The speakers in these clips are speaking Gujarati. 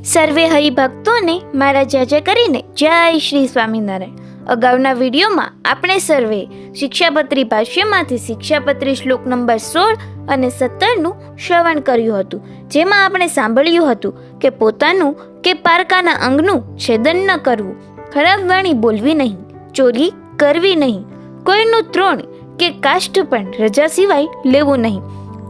સર્વે હરિભક્તોને મારા જય કરીને જય શ્રી સ્વામિનારાયણ. અગાઉના વિડીયોમાં આપણે સર્વે શિક્ષાપત્રી ભાષ્યમાંથી શિક્ષાપત્રી શ્લોક નંબર 16 અને 17નું શ્રવણ કર્યું હતું, જેમાં આપણે સાંભળ્યું હતું કે પોતાનું કે પારકાના અંગનું છેદન ન કરવું, ખરાબ વાણી બોલવી નહીં, ચોરી કરવી નહીં, કોઈનું ત્રણ કે કાષ્ઠ પણ રજા સિવાય લેવું નહીં.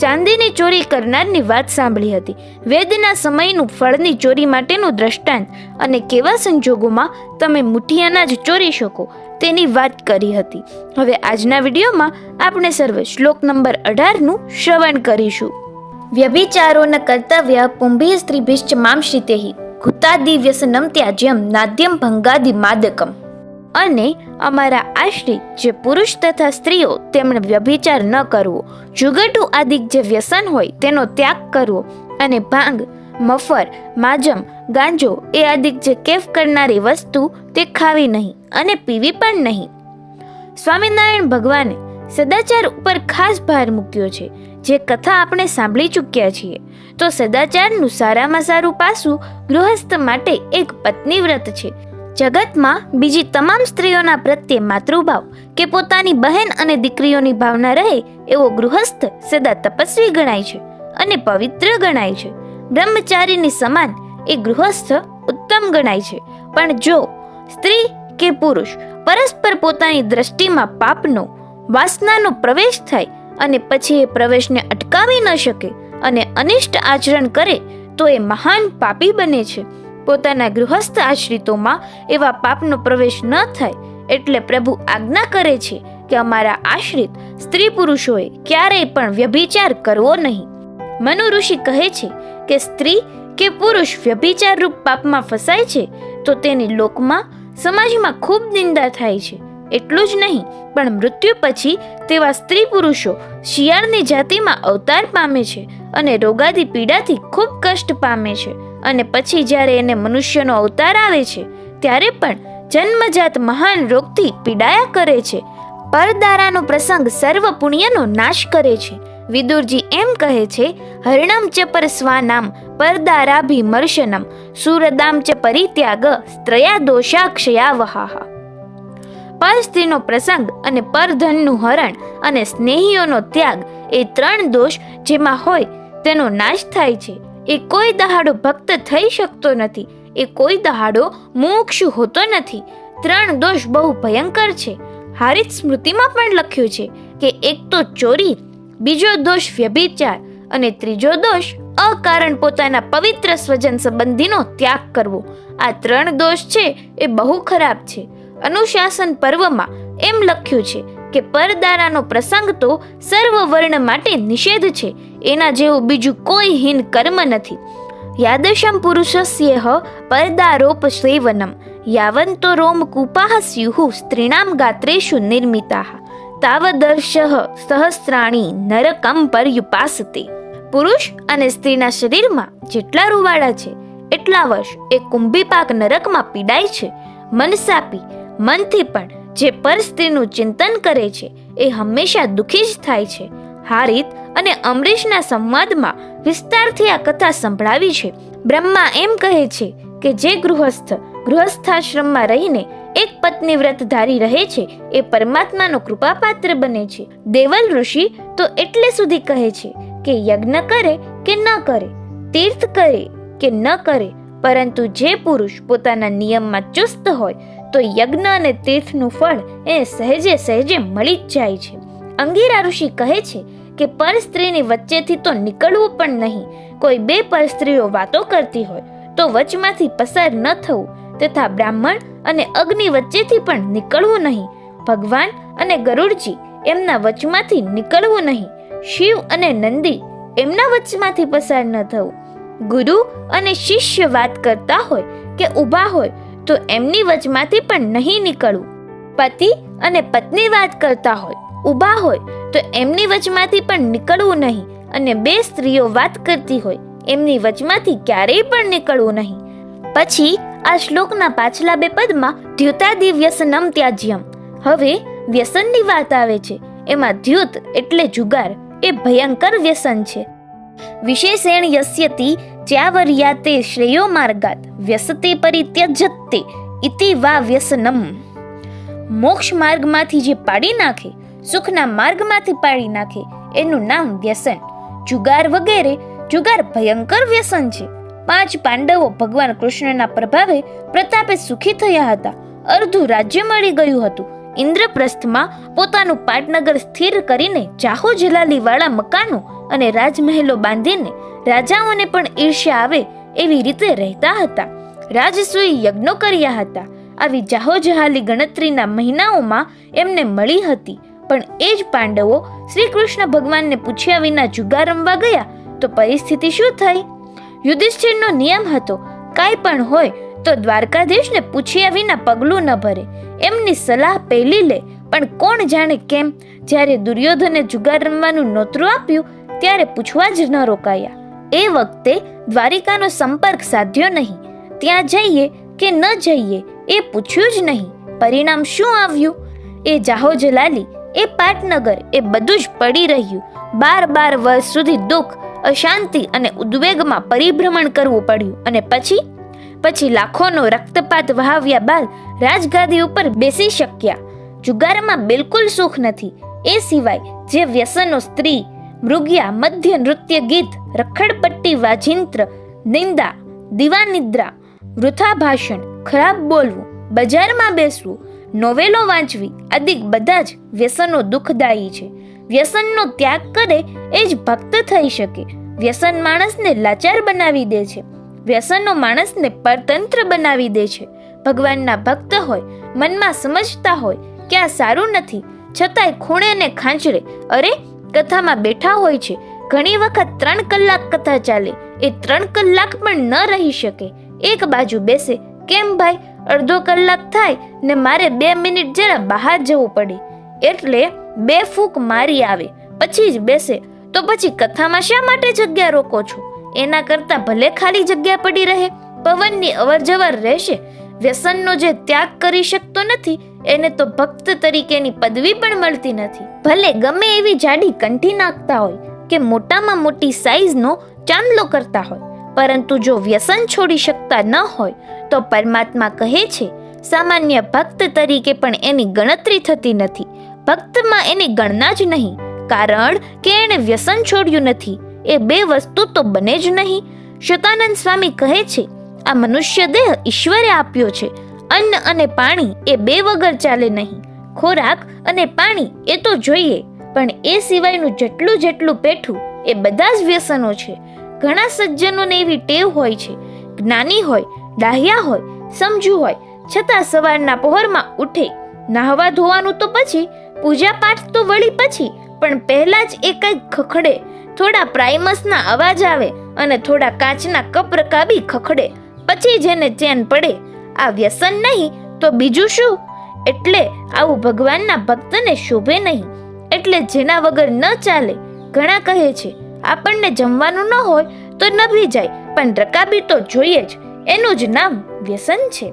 ચાંદીની ચોરી કરનારની વાત સાંભળી હતી. વેદના સમયનું ફળની ચોરી માટેનું દ્રષ્ટાંત અને કેવા સંજોગોમાં તમે મુઠ્ઠી અનાજ ચોરી શકો તેની વાત કરી હતી. હવે આજના વિડીયોમાં આપણે સર્વે શ્લોક નંબર 18નું શ્રવણ કરીશું. વ્યભિચારો ન કર્તવ્ય પુંભી સ્ત્રીભિશ્ચ માંશ્રિતેહિ ઘુતાદિ વ્યસનમ ત્યાજ્યમ નાદ્યમ ભંગાદિ માદકમ. અને અમારા આશ્રિત જે પુરુષ તથા સ્ત્રીઓ તેમણે વ્યભિચાર ન કરવો, જુગટુ આદિક જે વ્યસન હોય તેનો ત્યાગ કરવો, અને ભાંગ, મફર, માજમ, ગાંજો એ આદિક જે કેફ કરનારી વસ્તુ તે ખાવી નહીં અને પીવી પણ નહીં. સ્વામિનારાયણ ભગવાને સદાચાર ઉપર ખાસ ભાર મૂક્યો છે. જે કથા આપણે સાંભળી ચૂક્યા છીએ, તો સદાચારનું સારામાં સારું પાસું ગૃહસ્થ માટે એક પત્ની વ્રત છે. જગતમાં બીજી તમામ સ્ત્રીઓના પ્રત્યે માતૃભાવ કે પોતાની બહેન અને દીકરીઓની ભાવના રહે એવો ગૃહસ્થ સદા તપસ્વી ગણાય છે અને પવિત્ર ગણાય છે. બ્રહ્મચારીની સમાન એ ગૃહસ્થ ઉત્તમ ગણાય છે. પણ જો સ્ત્રી કે પુરુષ પરસ્પર પોતાની દ્રષ્ટિમાં પાપનો, વાસનાનો પ્રવેશ થાય અને પછી એ પ્રવેશને અટકાવી ન શકે અને અનિષ્ટ આચરણ કરે તો એ મહાન પાપી બને છે. પોતાના ગૃહસ્થ આશ્રિતોમાં એવા પાપનો પ્રવેશ ન થાય એટલે પ્રભુ આજ્ઞા કરે છે કે અમારા આશ્રિત સ્ત્રી પુરુષોએ ક્યારેય પણ વ્યભિચાર કરવો નહીં. મનુ ઋષિ કહે છે કે સ્ત્રી કે પુરુષ વ્યભિચાર રૂપ પાપમાં ફસાય છે તો તેની લોકમાં, સમાજમાં ખૂબ નિંદા થાય છે. એટલું જ નહીં, પણ મૃત્યુ પછી તેવા સ્ત્રી પુરુષો શિયાળની જાતિમાં અવતાર પામે છે અને રોગાદી પીડાથી ખૂબ કષ્ટ પામે છે. અને પછી જ્યારે એને મનુષ્યનો અવતાર આવે છે ત્યારે પણ જન્મજાત મહાન રોગથી પીડાયા કરે છે. પરદારાનો પ્રસંગ સર્વ પુણ્યનો નાશ કરે છે. વિદુરજી એમ કહે છે, હરણમ ચ પર સ્વાનામ પરદારાભિમર્શનમ સુરદામ ચ પરિત્યાગ સ્ત્રયા દોષાક્ષયા વહાહા. પર સ્ત્રીનો પ્રસંગ અને પરધનનું હરણ અને સ્નેહીઓનો ત્યાગ એ ત્રણ દોષ જેમાં હોય તેનો નાશ થાય છે. એ કોઈ દહાડો ભક્ત થઈ શકતો નથી, એ કોઈ દહાડો મોક્ષ હોતો નથી. ત્રણ દોષ બહુ ભયંકર છે. હારિત સ્મૃતિમાં પણ લખ્યું છે કે એક તો ચોરી, બીજો દોષ વ્યભિચાર અને ત્રીજો દોષ અકારણ પોતાના પવિત્ર સ્વજન સંબંધીનો ત્યાગ કરવો. આ ત્રણ દોષ છે એ બહુ ખરાબ છે. અનુશાસન પર્વમાં એમ લખ્યું છે કે પરદારાનો પ્રસંગ તો સર્વ વર્ણ માટે નિષેધ છે. એના જેવું બીજું કોઈ હીન કર્મ નથી. યાદશમ પુરુષસ્યેહ પરદારોપ સેવનમ યાવંતો રોમ કૂપાહ સ્યુઃ સ્ત્રીણામ ગાત્રેષુ નિર્મિતાઃ તાવદર્શઃ સહસ્રાણી નરકમ પર્યુપાસતે. પુરુષ અને સ્ત્રીના શરીરમાં જેટલા રૂવાડા છે એટલા વર્ષ એ કુંભીપાક નરકમાં પીડાય છે. મનસાપી, મનથી પણ જે પર સ્ત્રીનું ચિંતન કરે છે એ હંમેશા દુઃખી જ થાય છે. હારિત અને અમરીશના સંવાદમાં વિસ્તારથી આ કથા સંભળાવી છે. બ્રહ્મા એમ કહે છે કે જે ગૃહસ્થાશ્રમમાં રહીને એક પત્ની વ્રત ધારી રહે છે એ પરમાત્માનો કૃપાપાત્ર બને છે. દેવલ ઋષિ તો એટલે સુધી કહે છે કે યજ્ઞ કરે કે ન કરે, તીર્થ કરે કે ન કરે, પરંતુ જે પુરુષ પોતાના નિયમમાં ચુસ્ત હોય તો યજ્ઞ અને તીર્થનું ફળ એને સહેજે સહેજે મળી જ જાય છે. અંગીરા ઋષિ કહે છે કે પર સ્ત્રીની વચ્ચેથી તો નીકળવું પણ નહીં. કોઈ બે પર સ્ત્રીઓ વાતો કરતી હોય તો વચમાંથી પસાર ન થવું, તથા બ્રાહ્મણ અને અગ્નિ વચ્ચેથી પણ નીકળવું નહીં. ભગવાન અને ગરુડજી એમના વચમાંથી નીકળવું નહીં. શિવ અને નંદી એમના વચમાંથી પસાર ન થવું. ગુરુ અને શિષ્ય વાત કરતા હોય કે ઊભા હોય તો એમની વચમાંથી પણ નહીં નીકળવું. પતિ અને પત્ની વાત કરતા હોય, ઊભા હોય તો એમની વચમાંથી પણ નીકળવું નહીં. અને બે સ્ત્રીઓ વાત કરતી હોય એમની વચમાંથી ક્યારેય પણ નીકળવું નહીં. પછી આ શ્લોકના પાછલા બે પદમાં દ્યુતાદિ વ્યસનમ ત્યાજ્યમ. હવે વ્યસનની વાત આવે છે. એમાં દ્યુત એટલે જુગાર એ ભયંકર વ્યસન છે. વિશેષેણ યસ્યતિ ત્યાવર્યાતે શ્રેયો માર્ગાત વ્યસતે પરિત્યજતે ઇતિ વા વ્યસનમ. મોક્ષ માર્ગમાંથી જે પાડી નાખે, સુખના માર્ગમાંથી પાડી નાખે, એનું નામ વ્યસન. જુગાર વગેરે. જુગાર ભયંકર વ્યસન છે. 5 પાંડવો ભગવાન કૃષ્ણના પ્રભાવે પ્રતાપે સુખી થયા હતા. અર્ધું રાજ્ય મળી ગયું હતું. ઇન્દ્રપ્રસ્થમાં પોતાનું પાટનગર સ્થિર કરીને જાહો જલાલી વાળા મકાનો અને રાજમહેલો બાંધીને રાજાઓને પણ ઈર્ષ્યા આવે એવી રીતે રહેતા હતા. રાજસૂય યજ્ઞો કર્યા હતા. આવી જાહોજહાલી ગણતરીના મહિનાઓમાં એમને મળી હતી. પણ એ જ પાંડવો શ્રી કૃષ્ણ ભગવાનને પૂછ્યા વિના જુગાર રમવા ગયા તો પરિસ્થિતિ શું થઈ? યુધિષ્ઠિરનો નિયમ હતો, કાંઈ પણ હોય તો દ્વારકાધીશને પૂછ્યા વિના પગલું ન ભરે, એમની સલાહ પહેલી લે. પણ કોણ જાણે કેમ જ્યારે દુર્યોધને જુગાર રમવાનું નોતરું આપ્યું ત્યારે પૂછવા જ ન રોકાયા. એ વખતે દ્વારિકાનો સંપર્ક સાધ્યો નહીં. ત્યાં જઈએ કે ન જઈએ એ પૂછ્યું જ નહીં. પરિણામ શું આવ્યું? એ જાહોજલાલી, એ પાટનગર, એ બધું જ પડી રહ્યું. 12 વર્ષ સુધી દુઃખ, અશાંતિ અને ઉદ્વેગમાં પરિભ્રમણ કરવું પડ્યું. અને પછી લાખોનો રક્તપાત વહાવ્યા બાદ રાજગાદી ઉપર બેસી શક્યા. જુગારમાં બિલકુલ સુખ નથી. એ સિવાય જે વ્યસનો સ્ત્રી, મૃગ્યા, મધ્ય, નૃત્ય, ગીત, રખડપટ્ટી, વાજિંત્ર, નિંદા, દીવાનિદ્રા, વૃથા ભાષણ, ખરાબ બોલવું, બજારમાં બેસવું, નોવેલો વાંચવી આદિ બધા જ વ્યસનો દુઃખદાયી છે. વ્યસનનો ત્યાગ કરે એ જ ભક્ત થઈ શકે. વ્યસન માણસને લાચાર બનાવી દે છે. વ્યસનો માણસને પરતંત્ર બનાવી દે છે. ભગવાનના ભક્ત હોય, મનમાં સમજતા હોય કે આ સારું નથી, છતાંય ખૂણે ને ખાંચરે અરે કથામાં બેઠા હોય છે. ઘણી વખત 3 કલાક કથા ચાલે, એ 3 કલાક પણ ન રહી શકે. એક બાજુ બેસે, કેમ ભાઈ અડધો કલાક થાય ને મારે 2 મિનિટ જરા બહાર જવું પડે, એટલે 2 ફૂંક મારી આવે પછી જ બેસે. તો પછી કથામાં શા માટે જગ્યા રોકો છો? એના કરતા ભલે ખાલી જગ્યા પડી રહે, પવનની અવરજવર રહેશે. વ્યસનનો જે ત્યાગ કરી શકતો નથી એને તો ભક્ત તરીકેની પદવી પણ મળતી નથી. ભલે ગમે એવી જાડી કંઠી નાખતા હોય કે મોટામાં મોટી સાઈઝનો ચાંદલો કરતા હોય, પરંતુ જો વ્યસન છોડી શકતા ન હોય તો પરમાત્મા કહે છે સામાન્ય ભક્ત તરીકે પણ એની ગણતરી થતી નથી. ભક્તમાં એની ગણના જ નહીં, કારણ કે એણે વ્યસન છોડ્યું નથી. એ 2 વસ્તુ તો બને જ નહીં. શતાનંદ સ્વામી કહે છે આ મનુષ્ય દેહ ઈશ્વરે આપ્યો છે. અન્ન અને પાણી એ 2 વગર ચાલે નહીં. ખોરાક અને પાણી એ તો જોઈએ, પણ એ સિવાયનું જેટલું પેઠું એ બધા જ વ્યસનો છે. ઘણા સજ્જનોને એવી ટેવ હોય છે, જ્ઞાની હોય, ડાહ્યા હોય, સમજુ હોય, છતાં સવારના પહોરમાં ઉઠે, નાહવા ધોવાનું તો પછી, પૂજા પાઠ તો વળી પછી, પણ પહેલા જ એ કંઈક ખખડે, થોડા પ્રાઇમસના અવાજ આવે અને થોડા કાચના કપ રકાબી ખખડે, પછી જેને ચેન પડે. આ વ્યસન નહીં તો બીજું શું? એટલે આવું ભગવાનના ભક્તને શોભે નહીં. એટલે જેના વગર ન ચાલે. ઘણા કહે છે આપણને જમવાનું ન હોય તો નભી જાય, પણ રકાબી તો જોઈએ જ. એનું જ નામ વ્યસન છે.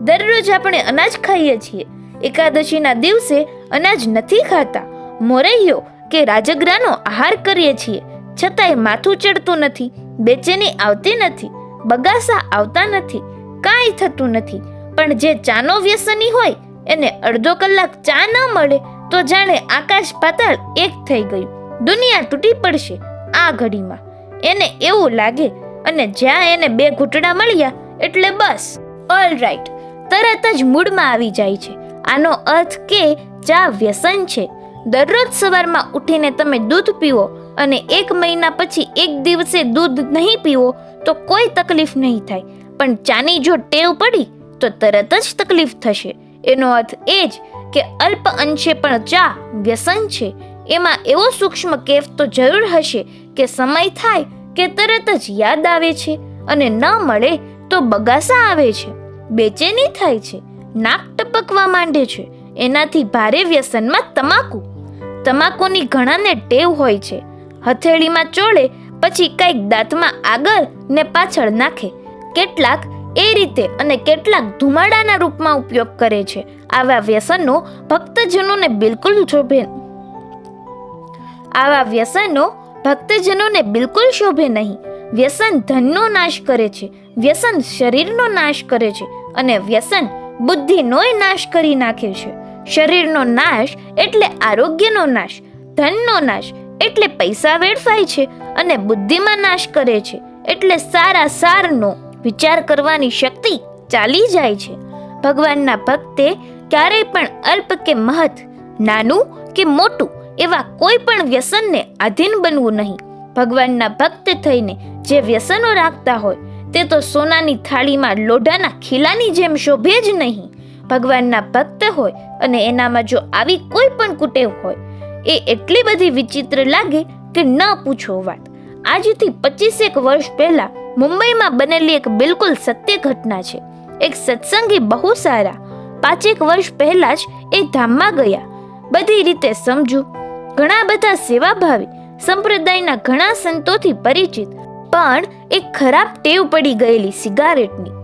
દરરોજ આપણે અનાજ ખાઈએ છીએ, એકાદશીના દિવસે અનાજ નથી ખાતા. મોરૈયો કે રાજગરાનો આહાર કરીએ છીએ, છતાંય માથું ચડતું નથી, બેચેની આવતી નથી, બગાસા આવતા નથી, કાંઈ થતું નથી. પણ જે ચાનો વ્યસની હોય એને અડધો કલાક ચા ન મળે તો જાણે આકાશ પાતાળ એક થઈ ગયું, દુનિયા તૂટી પડશે આ ઘડીમાં. એને એવું લાગે, અને જ્યાં એને 2 ઘૂંટડા મળ્યા એટલે બસ ઓલ રાઈટ, તરત જ મૂડમાં આવી જાય છે. આનો અર્થ કે ચા વ્યસન છે. દરરોજ સવારમાં ઉઠીને તમે દૂધ પીવો અને 1 મહિના પછી 1 દિવસે દૂધ નહીં પીવો તો કોઈ તકલીફ નહીં થાય, પણ ચાની જો ટેવ પડી તો તરત જ તકલીફ થશે. એનો અર્થ એ જ કે અલ્પ અંશે પણ ચા વ્યસન છે. એમાં એવો સૂક્ષ્મ કેફ તો જરૂર હશે કે સમય થાય કે તરત જ યાદ આવે છે, અને ન મળે તો બગાસા આવે છે, બેચેની થાય છે, નાક ટપકવા માંડે છે. એનાથી ભારે વ્યસનમાં તમાકુની ઘણાને ટેવ હોય છે. હથેળીમાં ચોળે પછી કંઈક દાંતમાં આગળ ને પાછળ નાખે. કેટલાક એ રીતે અને કેટલાક ધુમાડાના રૂપમાં ઉપયોગ કરે છે. આવા વ્યસનો ભક્તજનોને બિલકુલ શોભે નહીં. વ્યસન ધનનો નાશ કરે છે, વ્યસન શરીરનો નાશ કરે છે અને વ્યસન બુદ્ધિનોય નાશ કરી નાખે છે. શરીરનો નાશ એટલે આરોગ્યનો નાશ, ધનનો નાશ એટલે પૈસા વેડફાય છે અને બુદ્ધિમાં નાશ કરે છે એટલે સારા સારનો વિચાર કરવાની શક્તિ ચાલી જાય છે. ભગવાનના ભક્તે ક્યારેય પણ અલ્પ કે મહત, નાનું કે મોટું એવા કોઈ પણ વ્યસનને આધીન બનવું નહીં. ભગવાનના ભક્ત થઈને જે વ્યસનો રાખતા હોય તે તો સોનાની થાળીમાં લોઢાના ખીલાની જેમ શોભે જ નહીં. ભગવાનના ભક્ત હોય અને એનામાં જો આવી કોઈ પણ કુટેવ હોય એ એટલી બધી વિચિત્ર લાગે કે ન પૂછો વાત. આજથી 25 વર્ષ પહેલા મુંબઈમાં બનેલી એક બિલકુલ સત્ય ઘટના છે. એક સત્સંગી બહુ સારા 5 વર્ષ પહેલા જ એ ધામમાં ગયા. બધી રીતે સમજુ, ઘણા બધા સેવાભાવી સંપ્રદાયના ઘણા સંતોથી પરિચિત, પણ એક ખરાબ ટેવ પડી ગયેલી સિગારેટની.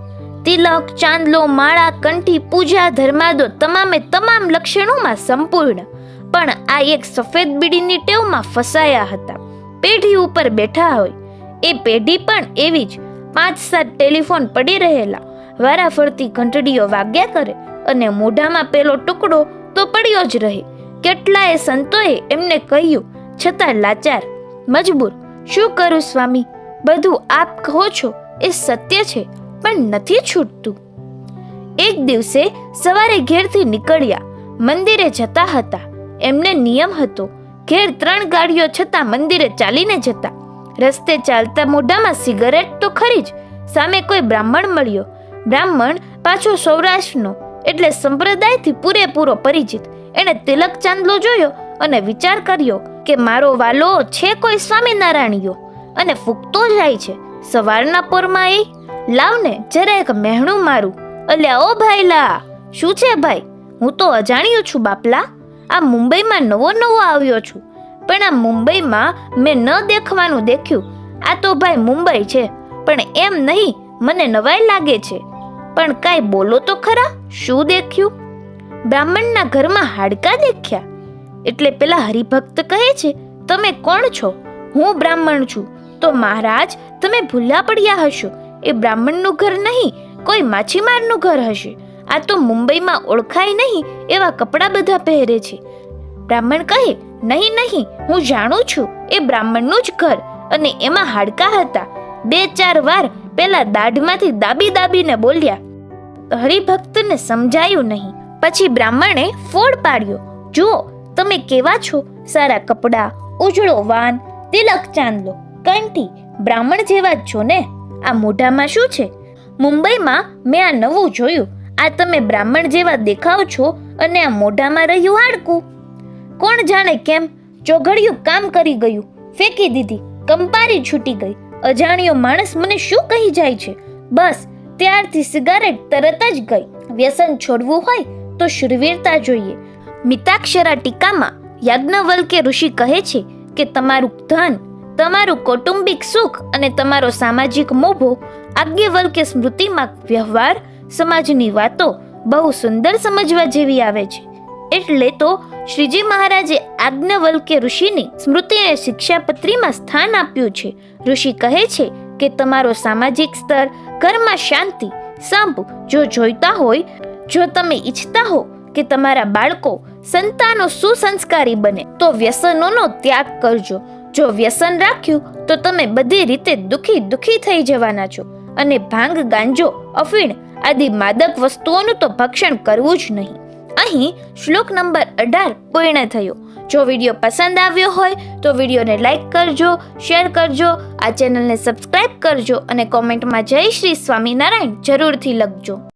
તિલક, ચાંદલો, માળા, કંઠી, પૂજા, ધર્માદો તમામે તમામ લક્ષણોમાં સંપૂર્ણ, પણ આ એક સફેદ બીડીની ટેવમાં ફસાયા હતા. પેઢી ઉપર બેઠા હોય એ પેઢી પણ એવી જ. 5-7 ટેલિફોન પડી રહેલા, વારાફરતી ઘંટડીઓ વાગ્યા કરે અને મોઢામાં પેલો ટુકડો તો પડ્યો જ રહે. કેટલાય સંતોએ એમને કહ્યું, છતાં લાચાર, મજબૂર. શું કરું સ્વામી, બધું આપ કહો છો એ સત્ય છે પણ નથી છૂટતું. એક દિવસે સવારે ઘેરથી નીકળ્યા, મંદિરે જતા હતા. એમને નિયમ હતો, ઘેર 3 ગાડીઓ છતાં મંદિરે ચાલીને જતા. રસ્તે ચાલતા મોઢામાં સિગારેટ તો ખરી જ. સામે કોઈ બ્રાહ્મણ મળ્યો. બ્રાહ્મણ પાછો સૌરાષ્ટ્રનો એટલે સંપ્રદાયથી પૂરેપૂરો પરિચિત. એણે તિલક ચાંદલો જોયો અને વિચાર કર્યો કે મારો વાલો છે કોઈ સ્વામિનારાયણીયો અને ફૂંકતો જાય છે સવારના પોરમાં. એ લાવને જરા એક મહેણું મારું. અલ્યા ઓ ભાઈલા, શું છે ભાઈ? હું તો અજાણ્યો છું બાપલા. આ મુંબઈમાં નવો આવ્યો છું, પણ આ મુંબઈમાં મેં ન દેખવાનું દેખ્યું. આ તો ભાઈ મુંબઈ છે, પણ એમ નહીં, મને નવાઈ લાગે છે. પણ કાંઈ બોલો તો ખરા, શું દેખ્યું? બ્રાહ્મણના ઘરમાં હાડકા દેખ્યા. એટલે પેલા હરિભક્ત કહે છે, તમે કોણ છો? હું બ્રાહ્મણ છું. તો મહારાજ તમે ભૂલા પડ્યા હશો, એ બ્રાહ્મણનું ઘર નહીં, કોઈ માછીમારનું ઘર હશે. આ તો મુંબઈમાં ઓળખાય નહીં એવા કપડાં બધા પહેરે છે. બ્રાહ્મણ કહે, નહીં નહીં, હું જાણું છું, એ બ્રાહ્મણનું જ ઘર અને એમાં હાડકા હતા. 2-4 વાર પેલા દાઢમાંથી દાબીને બોલ્યા. હરિભક્તને સમજાયું નહીં. પછી બ્રાહ્મણે ફોડ પાડ્યો, જુઓ તમે કેવા છો, સારા કપડાં, ઉજળો વાન, તિલક ચાંદલો, કંઠી, બ્રાહ્મણ જેવા જ છો ને. આ મોઢામાં શું છે? મુંબઈમાં મેં આ નવું જોયું. આ તમે બ્રાહ્મણ જેવા દેખાવ છો અને આ મોઢામાં રહ્યું હાડકું. કોણ જાણે કેમ ચોઘડિયું કામ કરી ગયું, ફેંકી દીધી, કંપારી છૂટી ગઈ. અજાણ્યો માણસ મને શું કહી જાય છે? બસ ત્યારથી સિગારેટ તરત જ ગઈ. વ્યસન છોડવું હોય તો શૂરવીરતા જોઈએ. મિતાક્ષરા ટીકામાં યાજ્ઞવલ્ક્ય ઋષિ કહે છે કે તમારું ધન, તમારું કૌટુંબિક સુખ અને તમારો સામાજિક મોભો યાજ્ઞવલ્ક્ય સ્મૃતિમાં વ્યવહાર, સમાજની વાતો બહુ સુંદર સમજવા જેવી આવે છે. એટલે તો શ્રીજી મહારાજે યાજ્ઞવલ્ક્ય ઋષિની સ્મૃતિને શિક્ષાપત્રીમાં સ્થાન આપ્યું છે. ઋષિ કહે છે કે તમારો સામાજિક સ્તર, ઘરમાં શાંતિ, સંપ જો જોઈતા હોય, જો તમે ઈચ્છતા હો કે તમારા બાળકો, સંતાનો સુસંસ્કારી બને તો વ્યસનોનો ત્યાગ કરજો. જો વ્યસન રાખ્યું તો તમે બધી રીતે દુખી થઈ જવાના છો અને ભાંગ, ગાંજો, અફીણ આદિ માદક વસ્તુઓનું તો ભક્ષણ કરવું જ નહીં. અહીં શ્લોક નંબર 18 પૂર્ણ થયો. જો વિડીયો પસંદ આવ્યો હોય તો વિડીયોને લાઈક કરજો, શેર કરજો, આ ચેનલને સબસ્ક્રાઇબ કરજો અને કોમેન્ટમાં જય શ્રી સ્વામિનારાયણ જરૂરથી લખજો.